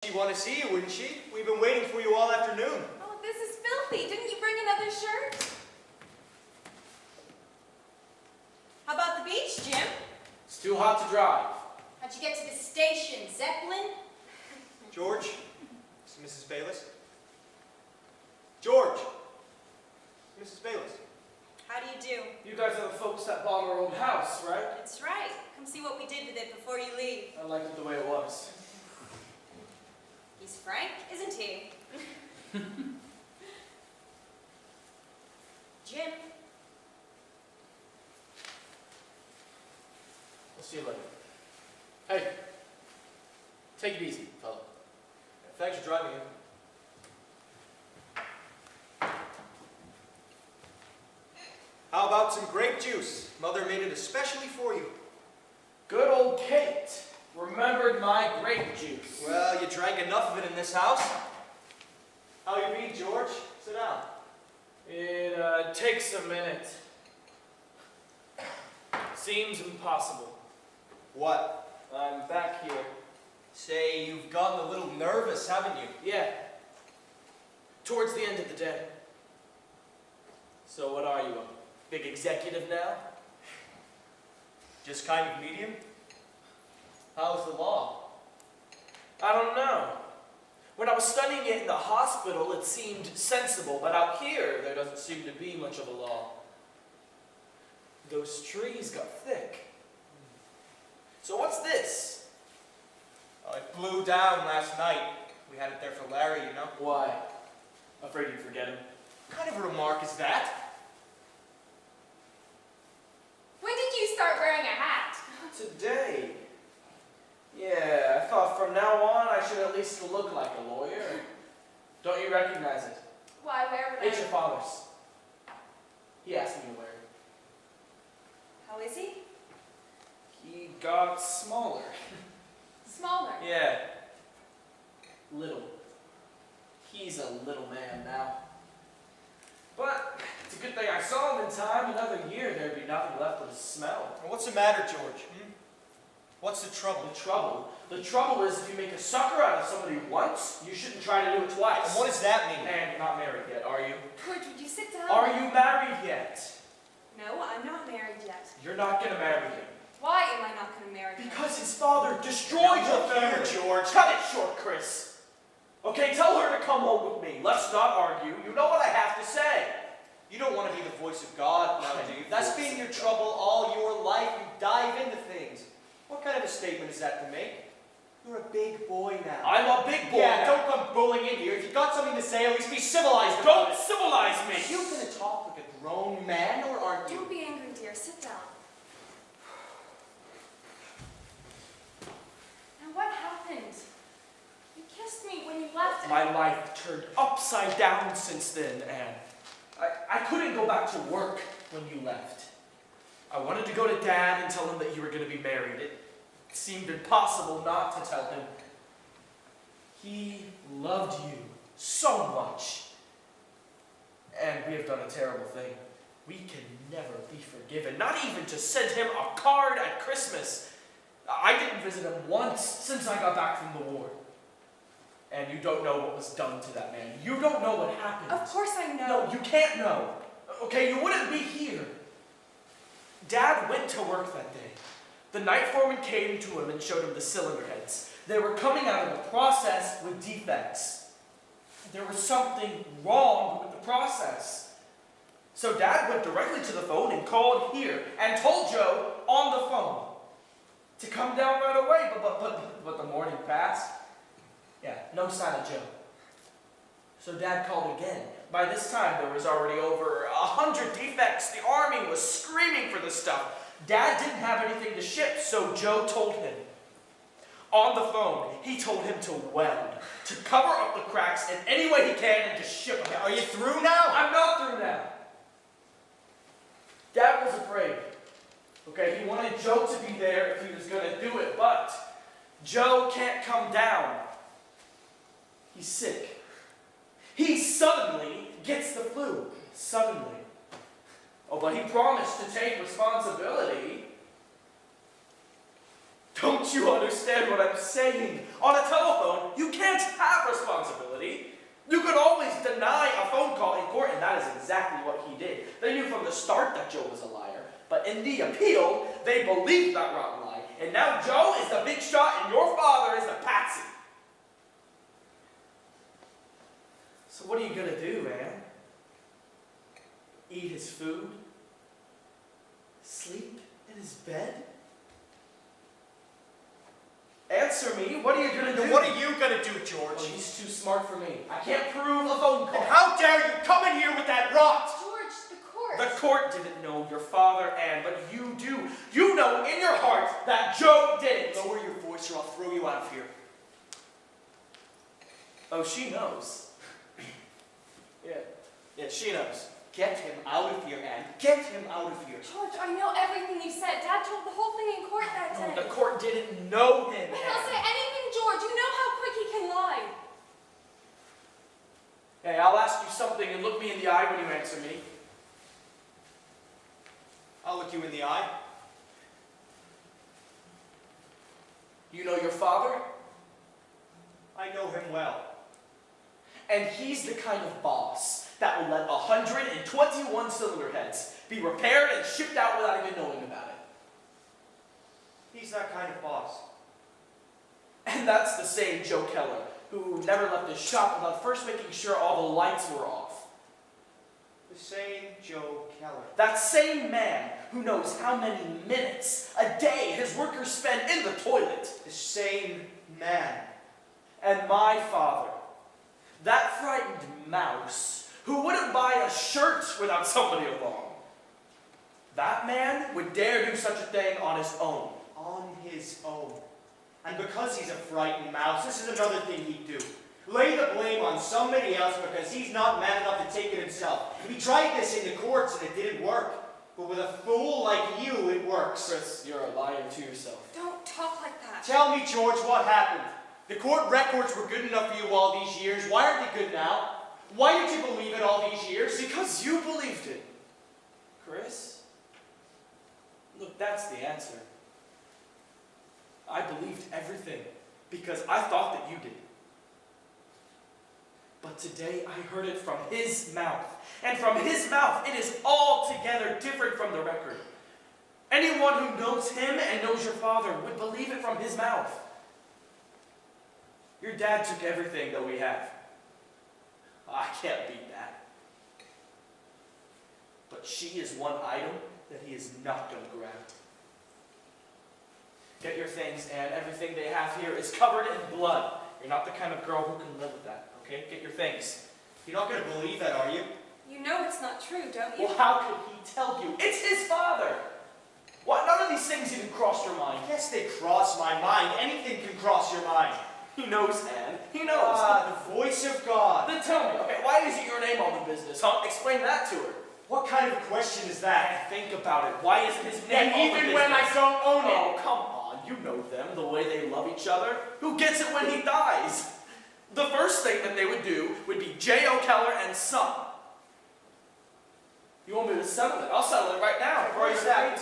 She'd want to see you, wouldn't she? We've been waiting for you all afternoon. Oh, this is filthy. Didn't you bring another shirt? How about the beach, Jim? It's too hot to drive. How'd you get to the station, Zeppelin? George, this is Mrs. Bayless. George, Mrs. Bayless. How do you do? You guys are the folks that bought our old house, right? That's right. Come see what we did with it before you leave. I liked it the way it was. He's frank, isn't he? Jim. We'll see you later. Hey, take it easy, fella. Thanks for driving in. How about some grape juice? Mother made it especially for you. Good old Kate remembered my grape juice. Well, you drank enough of it in this house. How you been, George? Sit down. It takes a minute. Seems impossible. What? I'm back here. Say, you've gotten a little nervous, haven't you? Yeah. Towards the end of the day. So what are you, a big executive now? Just kind of medium? How's the law? I don't know. When I was studying it in the hospital, it seemed sensible, but out here, there doesn't seem to be much of a law. Those trees got thick. So what's this? It blew down last night. We had it there for Larry, you know. Why? Afraid you'd forget him. What kind of a remark is that? When did you start wearing a hat? Today. Yeah, I thought from now on I should at least look like a lawyer. Don't you recognize it? Why, where would It's your father's. He asked me to wear it. How is he? He got smaller. Smaller. Yeah. Little. He's a little man now. But it's a good thing I saw him in time. Another year, there'd be nothing left but a smell. What's the matter, George? What's the trouble? The trouble is if you make a sucker out of somebody once, you shouldn't try to do it twice. And what does that mean? And you're not married yet, are you? George, would you sit down? Are you married yet? No, I'm not married yet. You're not going to marry him. Why am I not going to marry him? Because his father destroyed Now, your look here, family. George. Cut it short, Chris. Okay, tell her to come home with me. Let's not argue. You know what I have to say. You don't want to be the voice of God now, do you? That's Voice been of your God. trouble all your life. You dive into things. What kind of a statement is that to make? You're a big boy now. I'm a big boy. Yeah, now. don't come bullying in here. If you got something to say, at least be civilized about Don't it. civilize me. Are you going to talk like a grown man, or aren't you? Don't be angry, dear. Sit down. Now, what happened? You kissed me when you left. My life turned upside down since then, Anne. I couldn't go back to work when you left. I wanted to go to Dad and tell him that you were going to be married. It seemed impossible not to tell him. He loved you so much. And we have done a terrible thing. We can never be forgiven, not even to send him a card at Christmas. I didn't visit him once since I got back from the war. And you don't know what was done to that man. You don't know what happened. Of course I know. No, you can't know. Okay, you wouldn't be here. Dad went to work that day. The night foreman came to him and showed him the cylinder heads. They were coming out of the process with defects. There was something wrong with the process. So Dad went directly to the phone and called here and told Joe on the phone to come down right away. But the morning passed. Yeah, no sign of Joe. So Dad called again. By this time, there was already over 100 defects. The army was screaming for the stuff. Dad didn't have anything to ship, so Joe told him. On the phone, he told him to weld, to cover up the cracks in any way he can and to ship them out. Are you through now? I'm not through now. Dad was afraid. Okay, he wanted Joe to be there if he was going to do it, but Joe can't come down. He's sick. He suddenly gets the flu. Suddenly. Oh, but he promised to take responsibility. Don't you understand what I'm saying? On a telephone, you can't have responsibility. You could always deny a phone call in court, and that is exactly what he did. They knew from the start that Joe was a liar, but in the appeal, they believed that rotten lie. And now Joe is the big shot, and your father is the patsy. So what are you gonna do, man? Eat his food? Sleep in his bed? Answer me, what are you gonna do? Then what are you gonna do, George? Oh, he's too smart for me. I can't prove a phone call. And how dare you come in here with that rot? George, the court. The court didn't know your father, Anne, but you do. You know in your heart that Joe did it. Lower your voice or I'll throw you out of here. Oh, she knows. Yeah, she knows. Get him out of here, Anne. Get him out of here. George, I know everything you said. Dad told the whole thing in court that No, day. the court didn't know him, But he'll Anne. say anything, George. You know how quick he can lie. Hey, I'll ask you something and look me in the eye when you answer me. I'll look you in the eye. You know your father? I know him well. And he's the kind of boss that will let 121 cylinder heads be repaired and shipped out without even knowing about it. He's that kind of boss. And that's the same Joe Keller, who never left his shop without first making sure all the lights were off. The same Joe Keller. That same man who knows how many minutes a day his workers spend in the toilet. The same man. And my father, that frightened mouse who wouldn't buy a shirt without somebody along. That man would dare do such a thing on his own. On his own. And because he's a frightened mouse, this is another thing he'd do. Lay the blame on somebody else because he's not man enough to take it himself. He tried this in the courts and it didn't work. But with a fool like you, it works. Chris, you're a liar to yourself. Don't talk like that. Tell me, George, what happened? The court records were good enough for you all these years. Why aren't they good now? Why did you believe it all these years? Because you believed it. Chris? Look, that's the answer. I believed everything because I thought that you did. But today I heard it from his mouth. And from his mouth, it is altogether different from the record. Anyone who knows him and knows your father would believe it from his mouth. Your dad took everything that we have. I can't beat that. But she is one item that he is not going to grab. Get your things, and everything they have here is covered in blood. You're not the kind of girl who can live with that, okay? Get your things. You're not going to believe that, are you? You know it's not true, don't you? Well, how could he tell you? It's his father! What? None of these things even crossed your mind. Yes, they cross my mind. Anything can cross your mind. He knows, Anne. He knows. Ah, the voice of God. Then tell me, okay, why is it your name on the business, huh? Explain that to her. What kind of a question is that? Think about it. Why isn't his name And on the even business? when I don't own it. Oh, come on. You know them, the way they love each other. Who gets it when he dies? The first thing that they would do would be J.O. Keller and Son. You want me to settle it? I'll settle it right now. What does that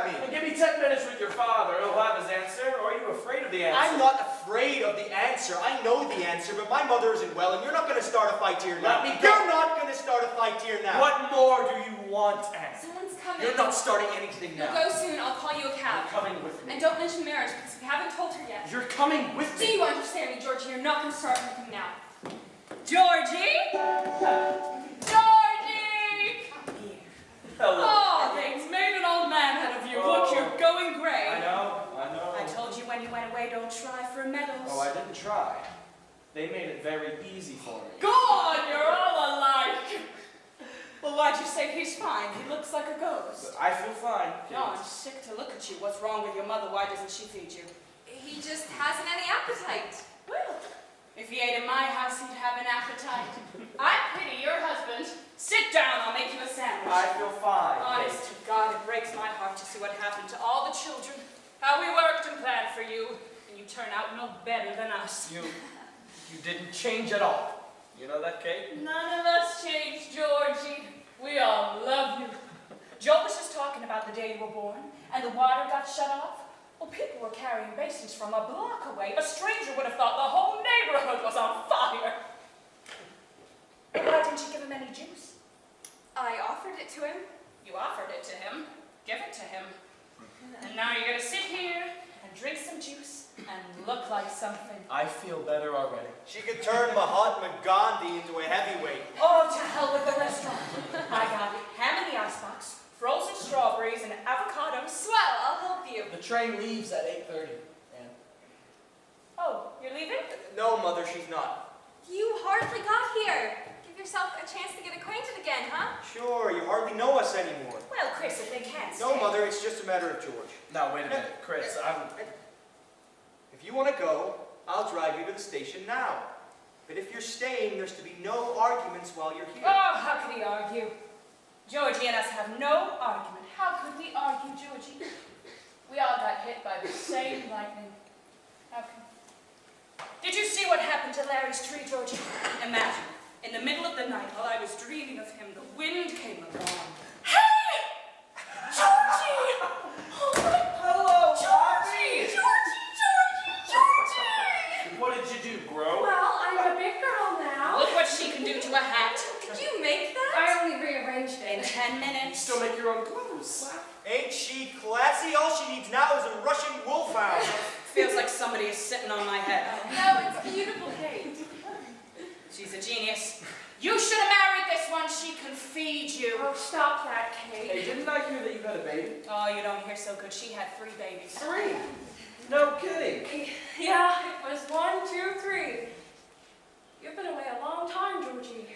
mean? Well, give me 10 minutes with your father. He'll have his answer. Or are you afraid of the answer? I'm not afraid of the answer. I know the answer, but my mother isn't well, and you're not going to start a fight here now. Let me go. You're not going to start a fight here now. What more do you want, Anne? Someone's coming. You're not starting anything You'll now. go soon. I'll call you a You're cab. coming with me. And don't mention marriage because we haven't told her yet. You're coming with Do me. you understand me, Georgie? You're not going to start anything now. Georgie? Georgie! Hello. Oh, they've made an old man out of you. Look, Oh. you're going gray. I know. I told you when you went away, don't try for medals. Oh, I didn't try. They made it very easy for me. Go on, you're all alike. Well, why'd you say he's fine? He looks like a ghost. But I feel fine. No, I'm sick to look at you. What's wrong with your mother? Why doesn't she feed you? He just hasn't any appetite. Well, if he ate in my house, he'd have an appetite. I pity your husband. Sit down, I'll make you a sandwich. I feel fine. Honest to God, it breaks my heart to see what happened to all the children. How we worked and planned for you, and you turn out no better than us. You didn't change at all. You know that, Kate? None of us changed, Georgie. We all love you. Joe was just talking about the day you were born, and the water got shut off. Well, people were carrying basins from a block away. A stranger would have thought the whole neighborhood was on fire. But why didn't you give him any juice? I offered it to him. You offered it to him. Give it to him. And now you're going to sit here and drink some juice and look like something. I feel better already. She could turn Mahatma Gandhi into a heavyweight. Oh, to hell with the restaurant. I got ham in the icebox, frozen strawberries, and avocados. Swell, I'll help you. The train leaves at 8:30. And Oh, you're leaving? No, Mother, she's not. You hardly got here. Give yourself a chance to get acquainted again, huh? Sure, you hardly know us anymore. Well, Chris, if they can't No, stay. Mother, it's just a matter of George. now wait a minute, Chris. If you want to go, I'll drive you to the station now. But if you're staying, there's to be no arguments while you're here. Oh, how could he argue? Georgie and us have no argument. How could we argue, Georgie? We all got hit by the same lightning. How can... Did you see what happened to Larry's tree, Georgie? Imagine, in the middle of the night, while I was dreaming of him, the wind came along. Hey! Georgie! Oh my... Hello, Georgie! Georgie! What did you do, bro? Well, I'm a big girl now. Look what she can do to a hat. Could you make that? I only rearranged In it. 10 You minutes. still make your own clothes. Ain't she classy? All she needs now is a Russian wolfhound. Feels like somebody is sitting on my head. No, it's beautiful, Kate. She's a genius. You should have married this one. She can feed you. Oh, stop that, Kate. Hey, didn't I hear that you had a baby? Oh, you don't hear so good. She had 3 babies. 3? No kidding. Yeah, it was 1, 2, 3. You've been away a long time, Georgie.